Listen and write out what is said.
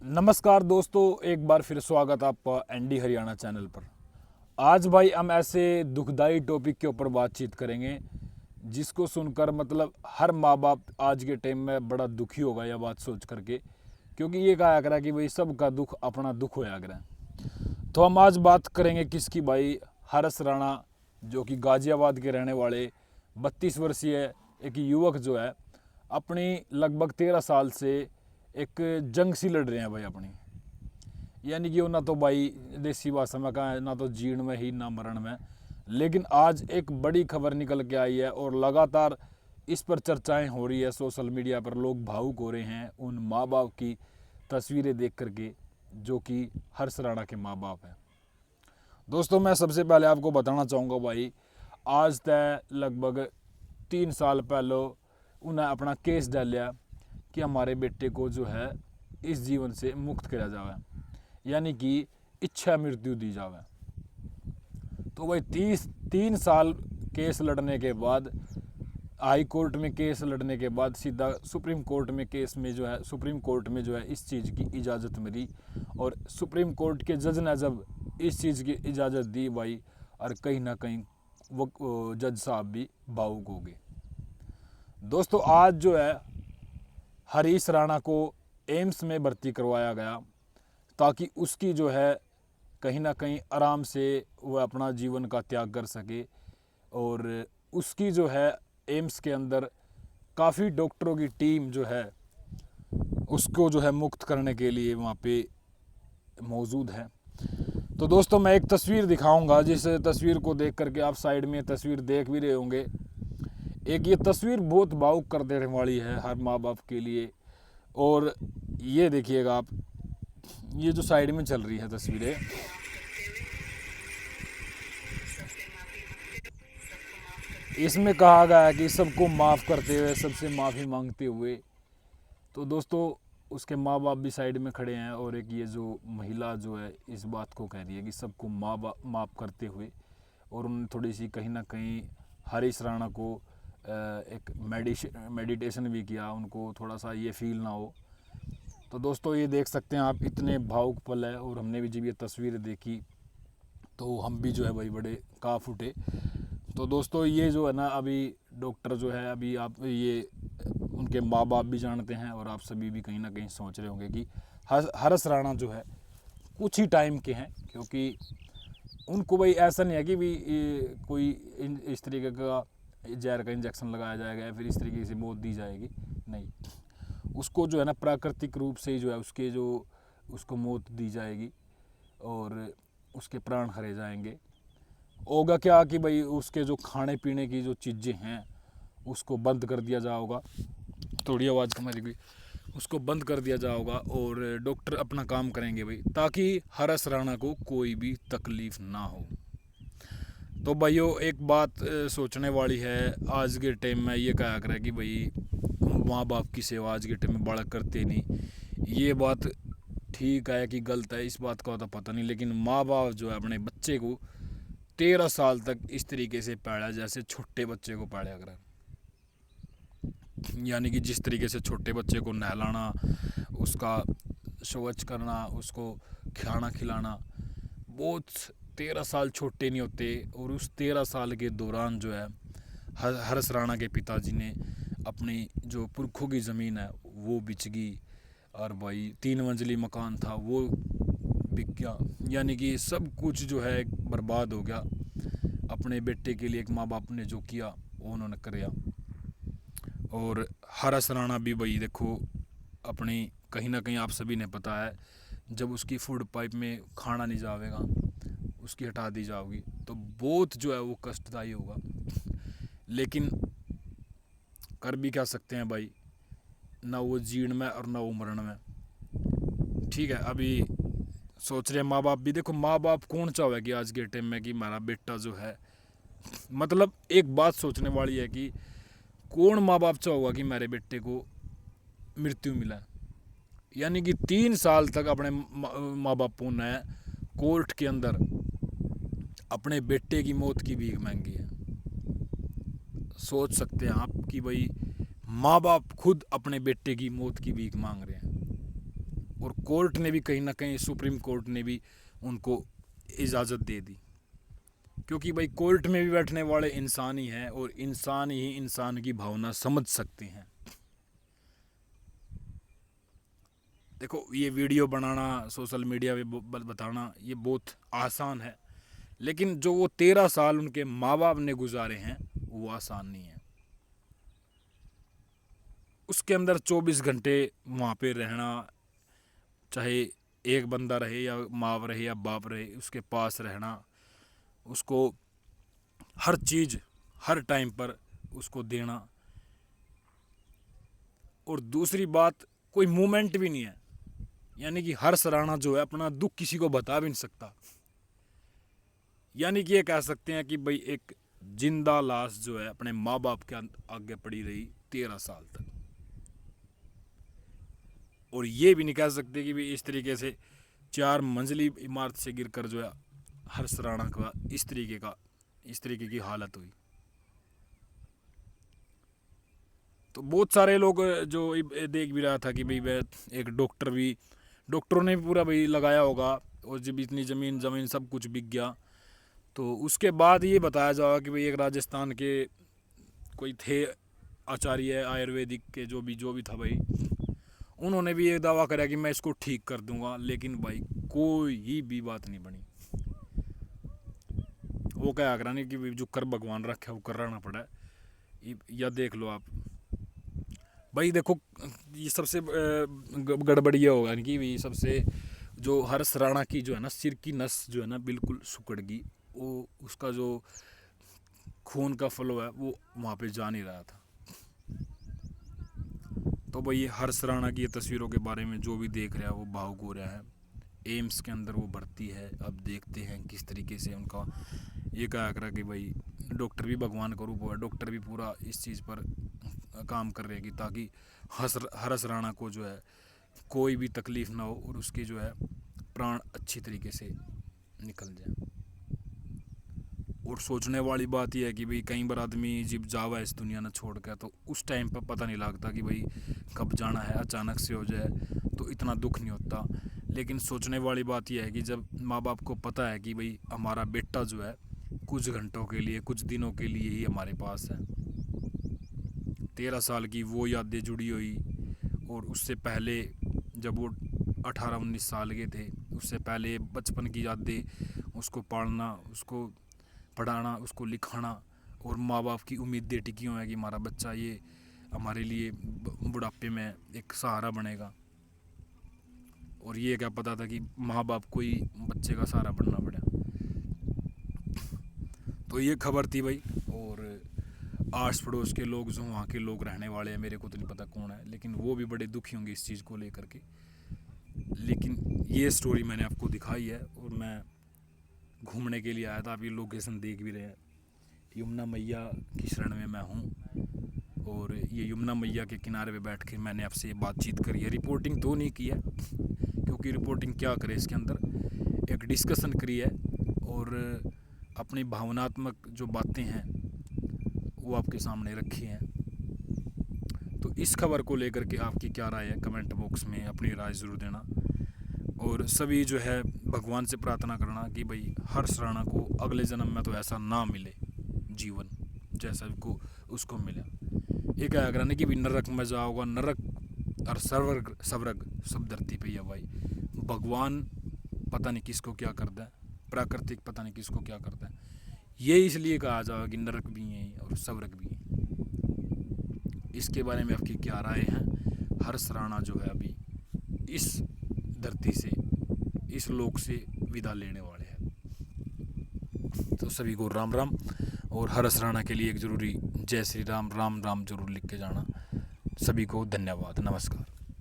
नमस्कार दोस्तों, एक बार फिर स्वागत आपका एनडी हरियाणा चैनल पर। आज भाई हम ऐसे दुखदाई टॉपिक के ऊपर बातचीत करेंगे जिसको सुनकर मतलब हर माँ बाप आज के टाइम में बड़ा दुखी होगा यह बात सोच करके, क्योंकि ये कहा करा कि भाई सबका दुख अपना दुख होया करा। तो हम आज बात करेंगे किसकी भाई, हरस राणा, जो कि गाजियाबाद के रहने वाले 32 वर्षीय एक युवक जो है अपनी लगभग 13 साल से एक जंग सी लड़ रहे हैं भाई अपनी। यानी कि वो ना तो भाई देसी भाषा में कहा है ना तो जीण में ही ना मरण में। लेकिन आज एक बड़ी खबर निकल के आई है और लगातार इस पर चर्चाएं हो रही है सोशल मीडिया पर। लोग भावुक हो रहे हैं उन माँ बाप की तस्वीरें देख करके जो कि हर्ष राणा के माँ बाप हैं। दोस्तों, मैं सबसे पहले आपको बताना चाहूँगा भाई, आज तय लगभग 3 साल पहले उन्हें अपना केस डालिया कि हमारे बेटे को जो है इस जीवन से मुक्त किया जावे, यानी कि इच्छा मृत्यु दी जावे। तो भाई 3 साल केस लड़ने के बाद, हाई कोर्ट में केस लड़ने के बाद सीधा सुप्रीम कोर्ट में केस में जो है सुप्रीम कोर्ट में जो है इस चीज़ की इजाज़त मिली। और सुप्रीम कोर्ट के जज ने जब इस चीज़ की इजाज़त दी भाई, और कहीं ना कहीं वो जज साहब भी भावुक हो गए। दोस्तों, आज जो है हरीश राणा को एम्स में भर्ती करवाया गया ताकि उसकी जो है कहीं ना कहीं आराम से वह अपना जीवन का त्याग कर सके। और उसकी जो है एम्स के अंदर काफ़ी डॉक्टरों की टीम जो है उसको जो है मुक्त करने के लिए वहाँ पे मौजूद है। तो दोस्तों, मैं एक तस्वीर दिखाऊंगा जिस तस्वीर को देख करके आप साइड में तस्वीर देख भी रहे होंगे। एक ये तस्वीर बहुत भावुक कर देने वाली है हर माँ बाप के लिए। और ये देखिएगा आप, ये जो साइड में चल रही है तस्वीरें, इसमें कहा गया है कि सबको माफ़ करते हुए, सबसे माफ़ी मांगते हुए। तो दोस्तों, उसके माँ बाप भी साइड में खड़े हैं और एक ये जो महिला जो है इस बात को कह रही है कि सबको माफ़ करते हुए। और उन्होंने थोड़ी सी कहीं ना कहीं हरीश राणा को एक मेडिटेशन भी किया, उनको थोड़ा सा ये फील ना हो। तो दोस्तों, ये देख सकते हैं आप, इतने भावुक पल है। और हमने भी जब ये तस्वीर देखी तो हम भी जो है भाई बड़े काँप उठे। तो दोस्तों, ये जो है ना, अभी डॉक्टर जो है, अभी आप ये उनके माँ बाप भी जानते हैं और आप सभी भी कहीं ना कहीं सोच रहे होंगे कि हरस राणा जो है कुछ ही टाइम के हैं, क्योंकि उनको भाई ऐसा नहीं है कि भी कोई इस तरीके का जहर का इंजेक्शन लगाया जाएगा या फिर इस तरीके से मौत दी जाएगी। नहीं, उसको जो है ना प्राकृतिक रूप से ही जो है उसको मौत दी जाएगी और उसके प्राण हरे जाएंगे। होगा क्या कि भाई उसके जो खाने पीने की जो चीज़ें हैं उसको बंद कर दिया जाएगा, थोड़ी आवाज़ कम गई, उसको बंद कर दिया जाएगा और डॉक्टर अपना काम करेंगे भाई, ताकि हरस राणा को कोई भी तकलीफ़ ना हो। तो भाइयों, एक बात सोचने वाली है, आज के टाइम में ये कहा कर है कि भाई माँ बाप की सेवा आज के टाइम में बालक करते नहीं। ये बात ठीक है कि गलत है, इस बात का तो पता नहीं। लेकिन माँ बाप जो है अपने बच्चे को 13 साल तक इस तरीके से पाला जैसे छोटे बच्चे को पाला करा। यानी कि जिस तरीके से छोटे बच्चे को नहलाना, उसका शौच करना, उसको खाना खिलाना, बहुत 13 साल छोटे नहीं होते। और उस 13 साल के दौरान जो है हरस राणा के पिताजी ने अपनी जो पुरखों की ज़मीन है वो बिच गई। और भाई 3 मंजिली मकान था वो बिक गया। यानी कि सब कुछ जो है बर्बाद हो गया। अपने बेटे के लिए एक माँ बाप ने जो किया वो उन्होंने किया। और हरस राणा भी भाई देखो, अपनी कहीं ना कहीं आप सभी ने पता है, जब उसकी फूड पाइप में खाना नहीं जाएगा, उसकी हटा दी जाओगी, तो बहुत जो है वो कष्टदायी होगा। लेकिन कर भी क्या सकते हैं भाई, ना वो जीण में और ना वो मरण में। ठीक है, अभी सोच रहे हैं माँ बाप भी, देखो माँ बाप कौन चाहे कि आज के टाइम में कि हमारा बेटा जो है, मतलब एक बात सोचने वाली है कि कौन माँ बाप चाहेगा कि मेरे बेटे को मृत्यु मिला। यानी कि 3 साल तक अपने माँ बापों ने कोर्ट के अंदर अपने बेटे की मौत की भीख मांगी है। सोच सकते हैं आप कि भाई माँ बाप खुद अपने बेटे की मौत की भीख मांग रहे हैं। और कोर्ट ने भी कहीं ना कहीं, सुप्रीम कोर्ट ने भी उनको इजाज़त दे दी, क्योंकि भाई कोर्ट में भी बैठने वाले इंसान ही हैं और इंसान ही इंसान की भावना समझ सकते हैं। देखो, ये वीडियो बनाना, सोशल मीडिया पे बताना ये बहुत आसान है, लेकिन जो वो 13 साल उनके माँ बाप ने गुजारे हैं वो आसान नहीं है। उसके अंदर 24 घंटे वहाँ पे रहना, चाहे एक बंदा रहे या माँ रहे या बाप रहे, उसके पास रहना, उसको हर चीज़ हर टाइम पर उसको देना। और दूसरी बात, कोई मूवमेंट भी नहीं है, यानी कि हर्ष राणा जो है अपना दुख किसी को बता भी नहीं सकता। यानी कि ये कह सकते हैं कि भाई एक जिंदा लाश जो है अपने माँ बाप के आगे पड़ी रही 13 साल तक। और ये भी नहीं कह सकते कि भाई इस तरीके से 4 मंजिली इमारत से गिरकर जो है हर्ष राणा का इस तरीके की हालत हुई। तो बहुत सारे लोग जो देख भी रहा था कि भाई एक डॉक्टरों ने भी पूरा भाई लगाया होगा, और जब इतनी ज़मीन सब कुछ बिक गया तो उसके बाद ये बताया जाएगा कि भाई एक राजस्थान के कोई थे आचार्य आयुर्वेदिक के, जो भी था भाई, उन्होंने भी ये दावा करा कि मैं इसको ठीक कर दूंगा, लेकिन भाई कोई भी बात नहीं बनी। वो क्या करा नहीं कि जो कर भगवान रखे वो कराना पड़ा है। या देख लो आप भाई, देखो ये सबसे गड़बड़ी ये होगा कि भाई सबसे जो हर्ष राणा की जो है ना सिर की नस जो है ना बिल्कुल सुकड़ गई, वो उसका जो खून का फ्लो है वो वहाँ पे जा नहीं रहा था। तो भाई ये हर्ष राणा की ये तस्वीरों के बारे में जो भी देख रहा है वो भावुक हो रहा है। एम्स के अंदर वो भर्ती है, अब देखते हैं किस तरीके से उनका ये कहा करा कि भाई डॉक्टर भी भगवान का रूप है, डॉक्टर भी पूरा इस चीज़ पर काम कर रहेगी ताकि हर्ष राणा को जो है कोई भी तकलीफ़ ना हो और उसके जो है प्राण अच्छी तरीके से निकल जाए। और सोचने वाली बात यह है कि भाई कई बार आदमी जब जावा इस दुनिया ने छोड़ कर तो उस टाइम पर पता नहीं लगता कि भाई कब जाना है, अचानक से हो जाए तो इतना दुख नहीं होता। लेकिन सोचने वाली बात यह है कि जब माँ बाप को पता है कि भाई हमारा बेटा जो है कुछ घंटों के लिए, कुछ दिनों के लिए ही हमारे पास है, 13 साल की वो यादें जुड़ी हुई, और उससे पहले जब वो 18-19 साल के थे उससे पहले बचपन की यादें, उसको पालना, उसको पढ़ाना, उसको लिखाना, और माँ बाप की उम्मीदें टिकी हुई हैं कि हमारा बच्चा ये हमारे लिए बुढ़ापे में एक सहारा बनेगा। और ये क्या पता था कि माँ बाप को ही बच्चे का सहारा बनना पड़ा। तो ये खबर थी भाई। और आस पड़ोस के लोग जो वहाँ के लोग रहने वाले हैं, मेरे को तो नहीं पता कौन है, लेकिन वो भी बड़े दुखी होंगे इस चीज़ को लेकर के। लेकिन ये स्टोरी मैंने आपको दिखाई है, और मैं घूमने के लिए आया था। आप ये लोकेशन देख भी रहे हैं, यमुना मैया की शरण में मैं हूँ, और ये यमुना मैया के किनारे पे बैठ के मैंने आपसे बातचीत करी है। रिपोर्टिंग तो नहीं की है, क्योंकि रिपोर्टिंग क्या करे, इसके अंदर एक डिस्कशन करी है और अपनी भावनात्मक जो बातें हैं वो आपके सामने रखी हैं। तो इस खबर को लेकर के आपकी क्या राय है, कमेंट बॉक्स में अपनी राय ज़रूर देना। और सभी जो है भगवान से प्रार्थना करना कि भाई हर्ष राणा को अगले जन्म में तो ऐसा ना मिले जीवन जैसा को उसको मिला। ये क्या कराने कि भी नरक में जाओगा, नरक और स्वर्ग सब धरती पे है भाई। भगवान पता नहीं किसको क्या करता है, प्राकृतिक पता नहीं किसको क्या करता है। ये इसलिए कहा जाएगा कि नरक भी है और स्वर्ग भी है। इसके बारे में आपकी क्या राय है? हर्ष राणा जो है अभी इस धरती से, इस लोक से विदा लेने वाले हैं। तो सभी को राम राम, और हर्ष राणा के लिए एक ज़रूरी जय श्री राम राम राम जरूर लिख के जाना। सभी को धन्यवाद, नमस्कार।